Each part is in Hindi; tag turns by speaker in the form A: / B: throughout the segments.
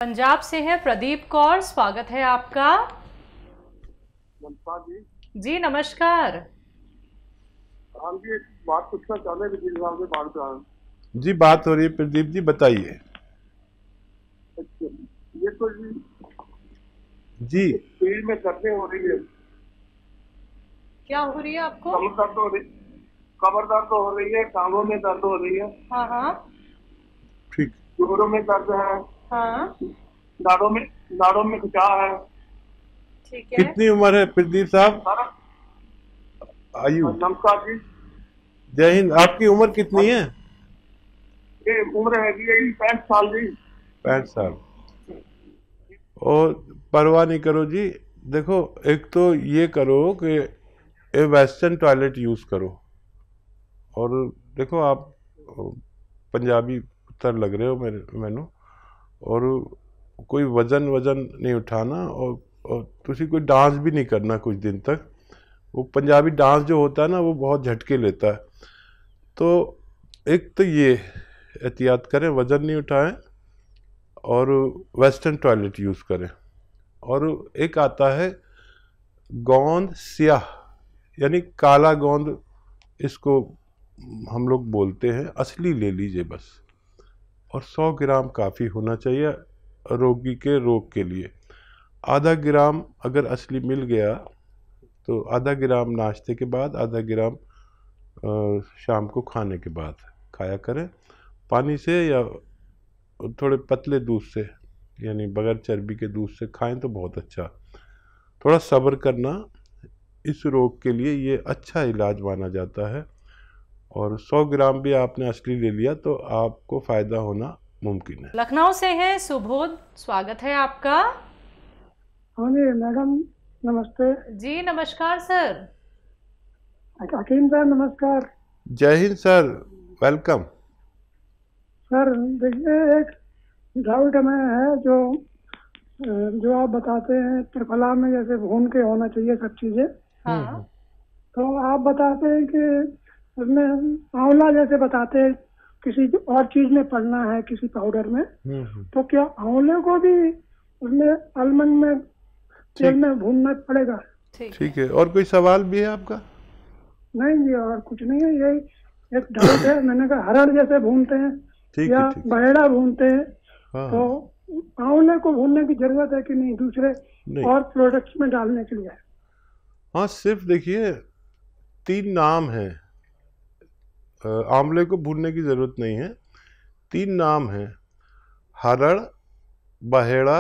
A: पंजाब से हैं प्रदीप कौर, स्वागत है आपका।
B: जी
A: जी नमस्कार।
B: हम जी एक बात पूछना चाहते हैं कि साहब से बात करा।
C: जी बात हो रही है प्रदीप जी, बताइए।
B: अच्छा, ये तो
C: जी
B: पेट में दर्द हो रही है।
A: क्या हो रही है आपको?
B: कमर दर्द हो रही, कमर दर्द हो रही है, टांगों में दर्द हो रही है,
A: हाँ हाँ
C: ठीक।
B: जोड़ों में दर्द है,
A: हाँ
B: नाड़ों में खिंचाव है।
A: ठीक है।
C: कितनी उम्र है प्रदीप साहब?
B: सारा
C: आयु?
B: नमस्कार जी।
C: जय हिंद। आपकी उम्र कितनी है?
B: ये उम्र है जी 65 साल जी।
C: 65 साल। और परवाह नहीं करो जी। देखो, एक तो ये करो कि वेस्टर्न टॉयलेट यूज करो। और देखो, आप पंजाबी पुत्र लग रहे हो मैनू। और कोई वजन नहीं उठाना, और तुसी कोई डांस भी नहीं करना कुछ दिन तक। वो पंजाबी डांस जो होता है ना, वो बहुत झटके लेता है। तो एक तो ये एहतियात करें, वजन नहीं उठाएं और वेस्टर्न टॉयलेट यूज़ करें। और एक आता है गोंद स्याह, यानी काला गोंद, इसको हम लोग बोलते हैं, असली ले लीजिए बस। और 100 ग्राम काफ़ी होना चाहिए रोगी के रोग के लिए। आधा ग्राम अगर असली मिल गया तो आधा ग्राम नाश्ते के बाद, आधा ग्राम शाम को खाने के बाद खाया करें, पानी से या थोड़े पतले दूध से, यानी बगैर चर्बी के दूध से खाएं तो बहुत अच्छा। थोड़ा सब्र करना, इस रोग के लिए ये अच्छा इलाज माना जाता है। और 100 ग्राम भी आपने असली ले लिया तो आपको फ़ायदा होना मुमकिन है।
A: लखनऊ से हैं सुबोध, स्वागत है आपका।
D: हाँ जी मैडम, नमस्ते।
A: जी नमस्कार सर।
D: हकीम सर नमस्कार।
C: जय हिंद सर, वेलकम।
D: सर देखिए, एक डाउट में है जो आप बताते हैं त्रिफला में जैसे भून के होना चाहिए सब चीजें,
A: हाँ
D: तो आप बताते हैं कि उसमें आंवला जैसे बताते हैं किसी और चीज में पड़ना है, किसी पाउडर में, तो क्या आंवले को भी उसमें अलमंड में तेल में भूनना पड़ेगा?
C: ठीक है। और कोई सवाल भी है आपका?
D: नहीं जी, और कुछ नहीं है, यही एक डाउट है। मैंने कहा हरड़ जैसे भूनते हैं
C: ठीक
D: या
C: है, ठीक।
D: बहेड़ा भूनते हैं,
C: हाँ,
D: तो आंवले को भूनने की जरूरत है कि नहीं दूसरे
C: नहीं।
D: और प्रोडक्ट्स में डालने के लिए?
C: हाँ, सिर्फ देखिए 3 नाम हैं। आंवले को भूनने की ज़रूरत नहीं है। 3 नाम हैं: हरड़, बहेड़ा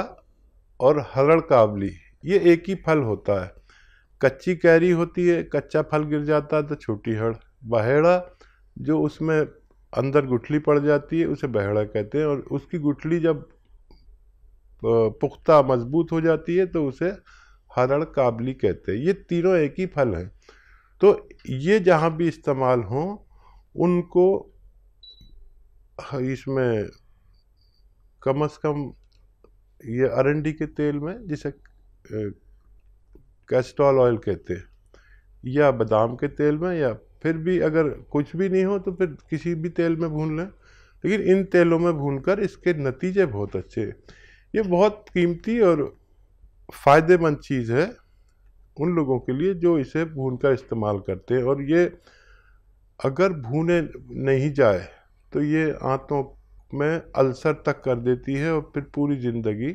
C: और हरड़ काबली। ये एक ही फल होता है। कच्ची कैरी होती है, कच्चा फल गिर जाता है तो छोटी हड़। बहेड़ा जो उसमें अंदर गुठली पड़ जाती है उसे बहेड़ा कहते हैं, और उसकी गुठली जब पुख्ता मजबूत हो जाती है तो उसे हरड़ काबली कहते हैं। ये तीनों एक ही फल हैं। तो ये जहाँ भी इस्तेमाल हों उनको इसमें कम से कम ये अरंडी के तेल में, जिसे कैस्ट्रॉल ऑयल कहते हैं, या बादाम के तेल में, या फिर भी अगर कुछ भी नहीं हो तो फिर किसी भी तेल में भून लें। लेकिन इन तेलों में भूनकर इसके नतीजे बहुत अच्छे। ये बहुत कीमती और फ़ायदेमंद चीज़ है उन लोगों के लिए जो इसे भूनकर इस्तेमाल करते हैं। और ये अगर भूने नहीं जाए तो ये आंतों में अल्सर तक कर देती है, और फिर पूरी ज़िंदगी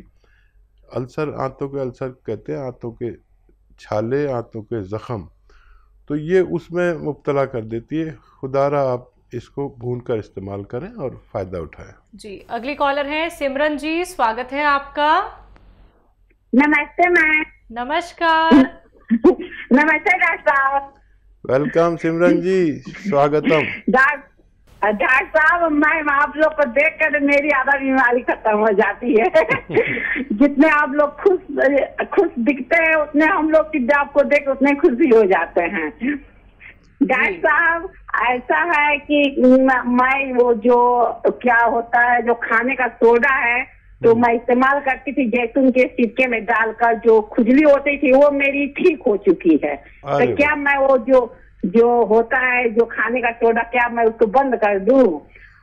C: अल्सर, आंतों के अल्सर कहते हैं, आंतों के छाले, आंतों के ज़ख़म, तो ये उसमें मुब्तला कर देती है। खुदारा आप इसको भूनकर इस्तेमाल करें और फ़ायदा उठाएं।
A: जी अगली कॉलर है सिमरन जी, स्वागत है आपका।
E: नमस्ते मैम।
A: नमस्कार।
E: नमस्ते डॉक्टर साहब।
C: वेलकम सिमरन जी, स्वागतम।
E: डॉक्टर साहब, मैं आप लोग को देख कर मेरी आधा बीमारी खत्म हो जाती है। जितने आप लोग खुश दिखते हैं उतने हम लोग की आपको देख उतने खुशी हो जाते हैं। डॉक्टर साहब, ऐसा है कि मैं वो जो क्या होता है जो खाने का सोडा है तो मैं इस्तेमाल करती थी, जैतून के सिरके में डालकर, जो खुजली होती थी वो मेरी ठीक हो चुकी है। तो क्या मैं वो जो होता है जो खाने का सोडा, क्या मैं उसको बंद कर दूं?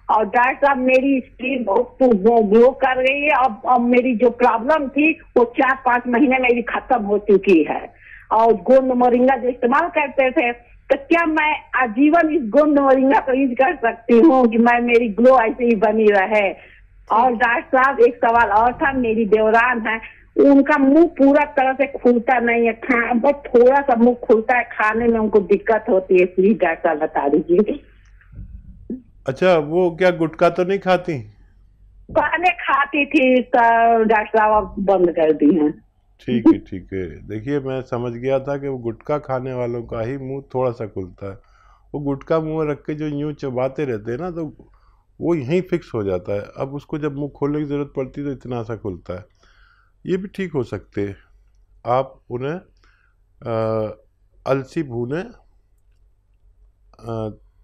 E: और डॉक्टर साहब मेरी स्किन बहुत ग्लो कर रही है। अब मेरी जो प्रॉब्लम थी वो 4-5 महीने मेरी खत्म हो चुकी है। और गोंद मोरिंगा जो इस्तेमाल करते थे, तो क्या मैं आजीवन इस गोंद मोरिंगा को यूज कर सकती हूँ कि मेरी ग्लो ऐसे ही बनी रहे? और डॉक्टर साहब एक सवाल और था, मेरी देवरान है, उनका मुंह पूरा तरह से खुलता नहीं है, बस थोड़ा सा मुंह खुलता है, खाने में उनको दिक्कत होती है, प्लीज डॉक्टर साहब बता दीजिए।
C: अच्छा, वो क्या गुटखा तो नहीं खाती?
E: पहले खाती थी तो डॉक्टर साहब अब बंद कर दी है।
C: ठीक है, ठीक है। देखिए, मैं समझ गया था कि वो गुटखा खाने वालों का ही मुंह थोड़ा सा खुलता है। वो गुटखा मुंह में रख के जो यूं चबाते रहते हैं ना, तो वो यहीं फिक्स हो जाता है। अब उसको जब मुंह खोलने की ज़रूरत पड़ती है तो इतना सा खुलता है। ये भी ठीक हो सकते हैं। आप उन्हें अलसी भूनें,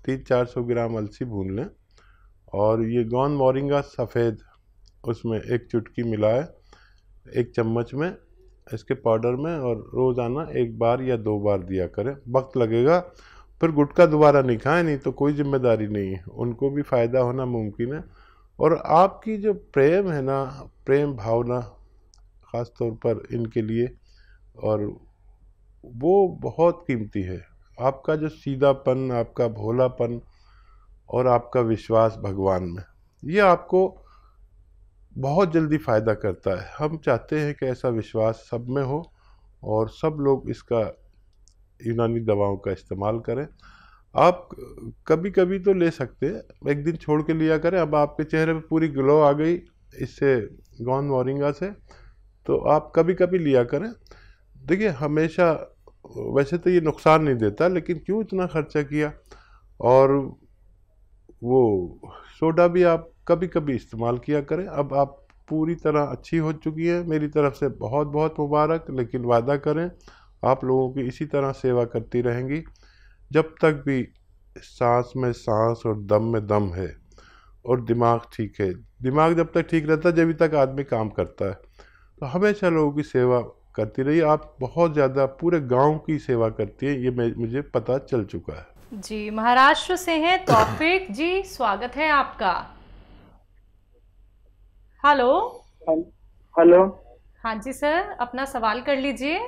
C: 300-400 ग्राम अलसी भून लें, और ये गोंद मोरिंगा सफ़ेद उसमें 1 चुटकी मिलाए 1 चम्मच में इसके पाउडर में, और रोज़ाना 1 बार या 2 बार दिया करें। वक्त लगेगा, फिर गुटखा दोबारा नहीं खाएं, नहीं तो कोई जिम्मेदारी नहीं है, उनको भी फ़ायदा होना मुमकिन है। और आपकी जो प्रेम है ना, प्रेम भावना ख़ास तौर पर इनके लिए, और वो बहुत कीमती है। आपका जो सीधापन, आपका भोलापन और आपका विश्वास भगवान में, ये आपको बहुत जल्दी फ़ायदा करता है। हम चाहते हैं कि ऐसा विश्वास सब में हो और सब लोग इसका यूनानी दवाओं का इस्तेमाल करें। आप कभी कभी तो ले सकते हैं, एक दिन छोड़ के लिया करें। अब आपके चेहरे पे पूरी ग्लो आ गई इससे, गोंद मोरिंगा से, तो आप कभी कभी लिया करें। देखिए, हमेशा वैसे तो ये नुकसान नहीं देता, लेकिन क्यों इतना खर्चा किया। और वो सोडा भी आप कभी कभी इस्तेमाल किया करें। अब आप पूरी तरह अच्छी हो चुकी है, मेरी तरफ से बहुत बहुत मुबारक। लेकिन वादा करें आप लोगों की इसी तरह सेवा करती रहेंगी जब तक भी सांस में सांस और दम में दम है और दिमाग ठीक है। दिमाग जब तक ठीक रहता है, जब तक आदमी काम करता है। तो हमेशा लोगों की सेवा करती रही। आप बहुत ज़्यादा पूरे गांव की सेवा करती है, ये मुझे पता चल चुका है।
A: जी, महाराष्ट्र से हैं तौफीक जी, स्वागत है आपका। हेलो।
F: हेलो।
A: हाँ जी सर, अपना सवाल कर लीजिए।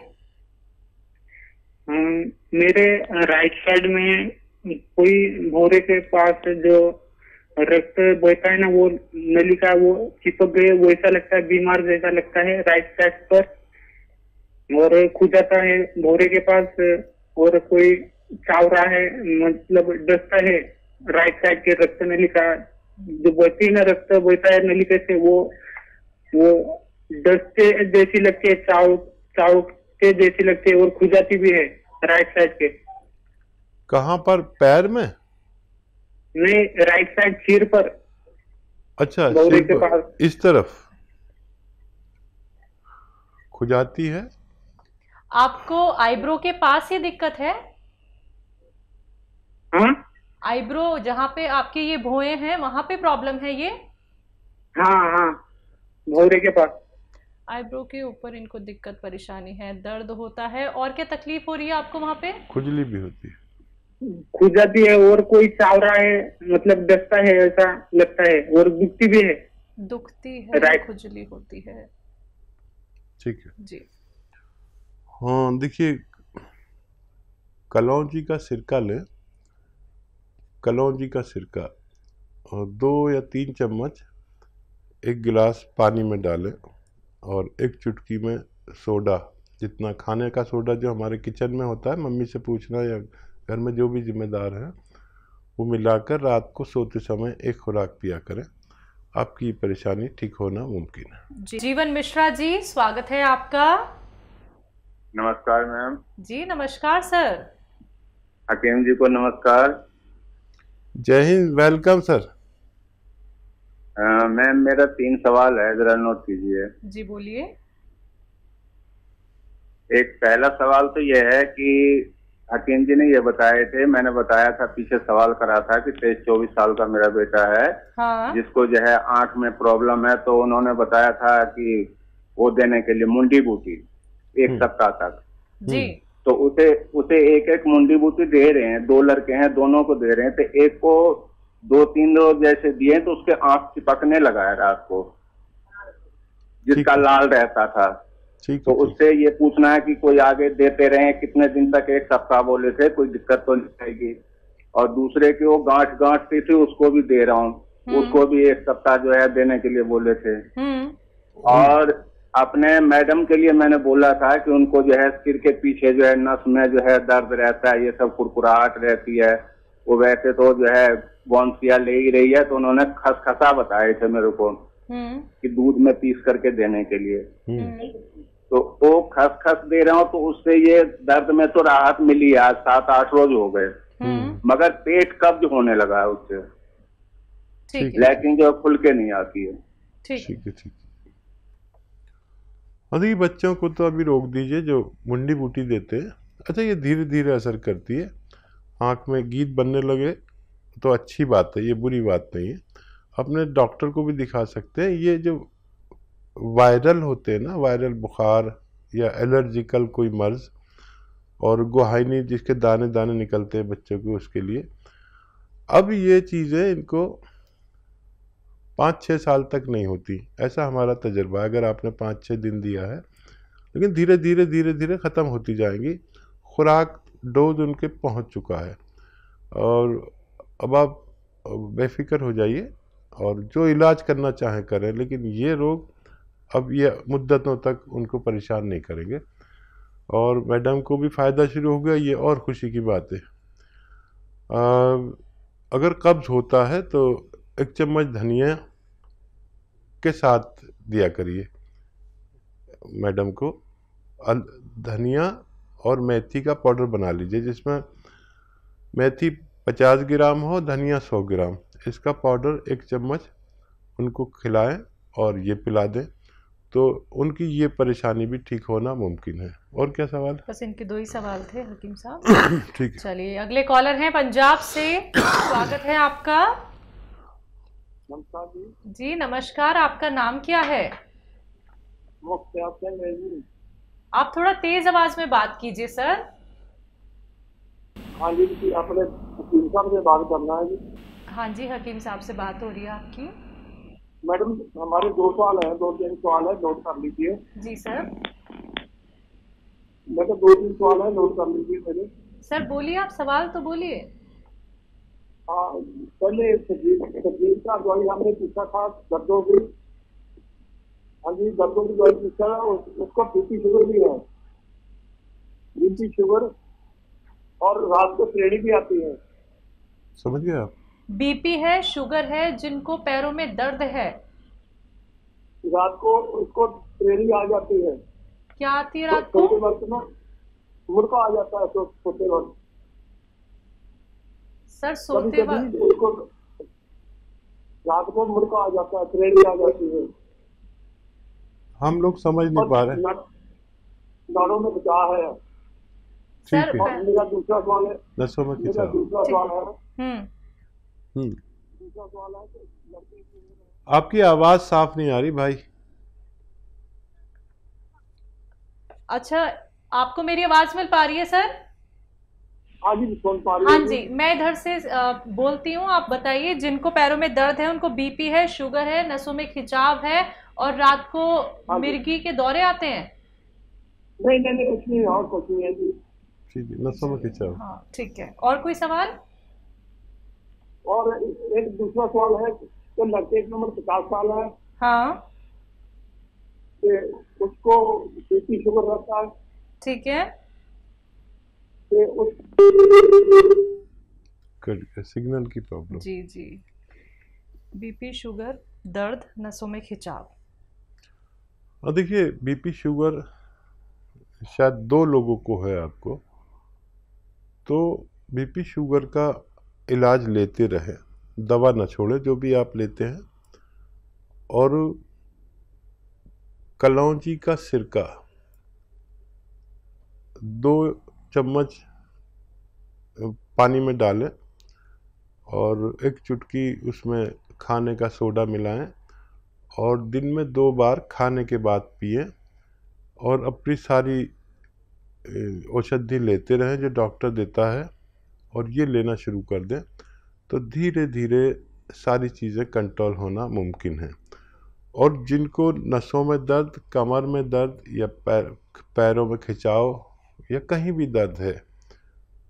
F: मेरे राइट साइड में कोई भौरे के पास जो रक्त बहता है ना, वो नलिका वो चिपक गई, वो ऐसा लगता है, बीमार जैसा लगता है राइट साइड पर, और खुजाता है भौरे के पास, और कोई चावरा है, मतलब डसता है राइट साइड के रक्त नलिका जो बहती है ना, रक्त बहता है नलिका से, वो डसते जैसी लगती है, चावते जैसी लगती है, और खुजाती भी है राइट साइड के।
C: कहाँ पर? पैर में?
F: नहीं, राइट साइड सिर पर।
C: अच्छा,
F: भौरे
C: सिर
F: के
C: पर,
F: पास
C: इस तरफ खुजाती है।
A: आपको आईब्रो के पास ही दिक्कत है?
F: हाँ,
A: आईब्रो जहाँ पे आपके ये भौएं हैं, वहां पे प्रॉब्लम है ये?
F: हाँ, भौरे के पास।
A: आईब्रो के ऊपर इनको दिक्कत परेशानी है, दर्द होता है, और क्या तकलीफ हो रही है आपको वहां पे?
C: खुजली भी होती है।
F: खुजाती है, और कोई चावरा है, मतलब डसता है ऐसा लगता है, और दुखती भी है।
A: दुखती है,
F: राइट।
A: खुजली होती है।
C: ठीक है
A: जी।
C: हाँ, देखिए, कलौंजी का सिरका लें। कलौंजी का सिरका और 2 या 3 चम्मच 1 गिलास पानी में डालें, और 1 चुटकी में सोडा, जितना खाने का सोडा जो हमारे किचन में होता है, मम्मी से पूछना या घर में जो भी जिम्मेदार हैं, वो मिलाकर रात को सोते समय 1 खुराक पिया करें। आपकी परेशानी ठीक होना मुमकिन है।
A: जीवन मिश्रा जी, स्वागत है आपका।
B: नमस्कार मैम।
A: जी नमस्कार सर।
B: हकीम जी को नमस्कार।
C: जय हिंद, वेलकम सर।
B: मैम, मेरा 3 सवाल है, जरा नोट कीजिए।
A: जी बोलिए।
B: एक पहला सवाल तो यह है कि हकीम जी ने ये बताए थे, मैंने बताया था, पीछे सवाल करा था कि 23-24 साल का मेरा बेटा है,
A: हाँ।
B: जिसको जो है आंख में प्रॉब्लम है, तो उन्होंने बताया था कि वो देने के लिए मुंडी बूटी 1 सप्ताह तक।
A: जी।
B: तो उसे 1-1 मुंडी बूटी दे रहे हैं, 2 लड़के हैं, दोनों को दे रहे हैं। तो एक को 2-3 रोज जैसे दिए तो उसके आंख चिपकने लगा है रात को, जिसका लाल रहता था। तो उससे ये पूछना है कि कोई आगे देते रहे, कितने दिन तक? 1 सप्ताह बोले थे, कोई दिक्कत तो नहीं आएगी। और दूसरे की वो गांठ थी उसको भी दे रहा हूँ, उसको भी 1 सप्ताह जो है देने के लिए बोले थे। और अपने मैडम के लिए मैंने बोला था कि उनको जो है सिर के पीछे जो है नस में जो है दर्द रहता है, ये सब कुरकुराहट रहती है। वो वैसे तो जो है बॉन्सिया ले ही रही है, तो उन्होंने खसखसा बताए थे मेरे को कि दूध में पीस करके देने के लिए। तो वो खसखस दे रहा हूँ, तो उससे ये दर्द में तो राहत मिली। आज 7-8 रोज हो गए, मगर पेट कब्ज होने लगा है उससे, लेकिन जो खुल के नहीं आती है।
C: ठीक है। अभी बच्चों को तो अभी रोक दीजिए जो मुंडी बूटी देते हैं। अच्छा, ये धीरे धीरे असर करती है। आँख में गीत बनने लगे तो अच्छी बात है, ये बुरी बात नहीं है। अपने डॉक्टर को भी दिखा सकते हैं। ये जो वायरल होते हैं ना, वायरल बुखार या एलर्जिकल कोई मर्ज, और गुहाइनी जिसके दाने दाने निकलते हैं बच्चों के, उसके लिए अब ये चीज़ें इनको 5-6 साल तक नहीं होती, ऐसा हमारा तजर्बा है। अगर आपने 5-6 दिन दिया है, लेकिन धीरे धीरे ख़त्म होती जाएंगी। खुराक डोज उनके पहुंच चुका है, और अब आप बेफिक्र हो जाइए और जो इलाज करना चाहें करें। लेकिन ये रोग अब ये मुद्दतों तक उनको परेशान नहीं करेंगे, और मैडम को भी फ़ायदा शुरू हो गया, ये और खुशी की बात है। अगर कब्ज़ होता है तो 1 चम्मच धनिया के साथ दिया करिए मैडम को। धनिया और मेथी का पाउडर बना लीजिए, जिसमें मेथी 50 ग्राम हो, धनिया 100 ग्राम। इसका पाउडर 1 चम्मच उनको खिलाएं और ये पिला दें, तो उनकी ये परेशानी भी ठीक होना मुमकिन है। और क्या सवाल?
A: बस इनके 2 ही सवाल थे हकीम साहब।
C: ठीक है,
A: चलिए अगले कॉलर हैं पंजाब से। स्वागत है आपका।
G: नमस्कार
A: जी नमस्कार, आपका नाम क्या है? आप थोड़ा तेज आवाज में बात कीजिए सर।
G: हाँ जी, आपने हकीम साहब से बात करना है जी।
A: हाँ जी, हकीम साहब से बात हो रही है आपकी।
G: मैडम हमारे 2 सवाल हैं, 2-3 सवाल है, नोट कर लीजिए।
A: जी सर।
G: मैं तो 2-3 सवाल है, नोट कर लीजिए मेरे।
A: सर बोलिए, आप सवाल तो बोलिए।
G: हाँ, पहले तकलीफ का दवाई हमने पूछा था, दर्दों की। हाँ जी, दर्दों की दवाई पूछा है, उसका बीपी शुगर भी है, बीपी शुगर, और रात को श्रेणी भी आती है।
C: समझ गए आप?
A: बीपी है, शुगर है, जिनको पैरों में दर्द है,
G: रात को उसको श्रेणी आ जाती है।
A: क्या आती है रात को?
G: सोते वक्त में मुड़का आ जाता है, सोते वक्त।
A: सर सोते वक्त
G: उसको रात को मुड़का आ जाता है, श्रेणी आ जाती है।
C: हम लोग समझ नहीं पा रहे।
G: नाड़ों में बचाव है।
A: सर
G: मेरा दूसरा सवाल है,
C: नसों में खिंचाव।
G: दूसरा सवाल है
C: आपकी आवाज साफ नहीं आ रही भाई।
A: अच्छा, आपको मेरी आवाज मिल पा रही है सर?
G: हाँ जी, सुन पा रही
A: हाँ जी, मैं इधर से बोलती हूँ। आप बताइए, जिनको पैरों में दर्द है, उनको बीपी है, शुगर है, नसों में खिंचाव है, और रात को मिर्गी के दौरे आते हैं?
G: नहीं, कुछ नहीं, और कुछ नहीं है जी।
C: ठीक है, नसों में खिंचाव।
A: हाँ ठीक है। और कोई सवाल?
G: और एक दूसरा सवाल है कि लड़के की उम्र 50 साल है।
A: हाँ,
G: उसको बीपी शुगर रहता है।
A: ठीक है।
C: सिग्नल की प्रॉब्लम।
A: जी जी, बीपी शुगर, दर्द, नसों में खिंचाव।
C: और देखिए, बीपी शुगर शायद 2 लोगों को है आपको, तो बीपी शुगर का इलाज लेते रहे, दवा न छोड़े जो भी आप लेते हैं। और कलौंजी का सिरका 2 चम्मच पानी में डालें, और 1 चुटकी उसमें खाने का सोडा मिलाएं, और दिन में 2 बार खाने के बाद पिएं, और अपनी सारी औषधि लेते रहें जो डॉक्टर देता है, और ये लेना शुरू कर दें। तो धीरे धीरे सारी चीज़ें कंट्रोल होना मुमकिन है। और जिनको नसों में दर्द, कमर में दर्द या पैरों में खिंचाव या कहीं भी दर्द है,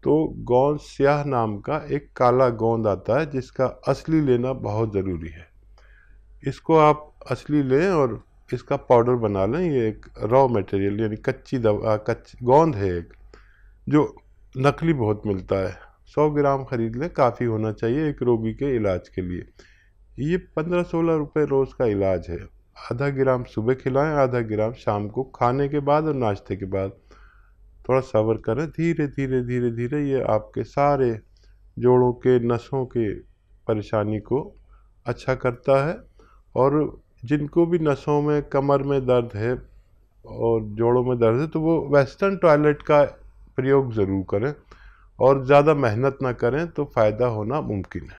C: तो गोंद स्याह नाम का एक काला गोंद आता है जिसका असली लेना बहुत ज़रूरी है। इसको आप असली लें और इसका पाउडर बना लें। ये एक रॉ मटेरियल यानी कच्ची दवा, कच्ची गोंद है एक, जो नकली बहुत मिलता है। 100 ग्राम खरीद लें, काफ़ी होना चाहिए एक रोगी के इलाज के लिए। ये 15-16 रुपये रोज़ का इलाज है। आधा ग्राम सुबह खिलाएं, आधा ग्राम शाम को खाने के बाद और नाश्ते के बाद। थोड़ा सब्र करें, धीरे धीरे धीरे धीरे ये आपके सारे जोड़ों के, नसों के परेशानी को अच्छा करता है। और जिनको भी नसों में, कमर में दर्द है और जोड़ों में दर्द है, तो वो वेस्टर्न टॉयलेट का प्रयोग ज़रूर करें और ज़्यादा मेहनत ना करें, तो फ़ायदा होना मुमकिन है।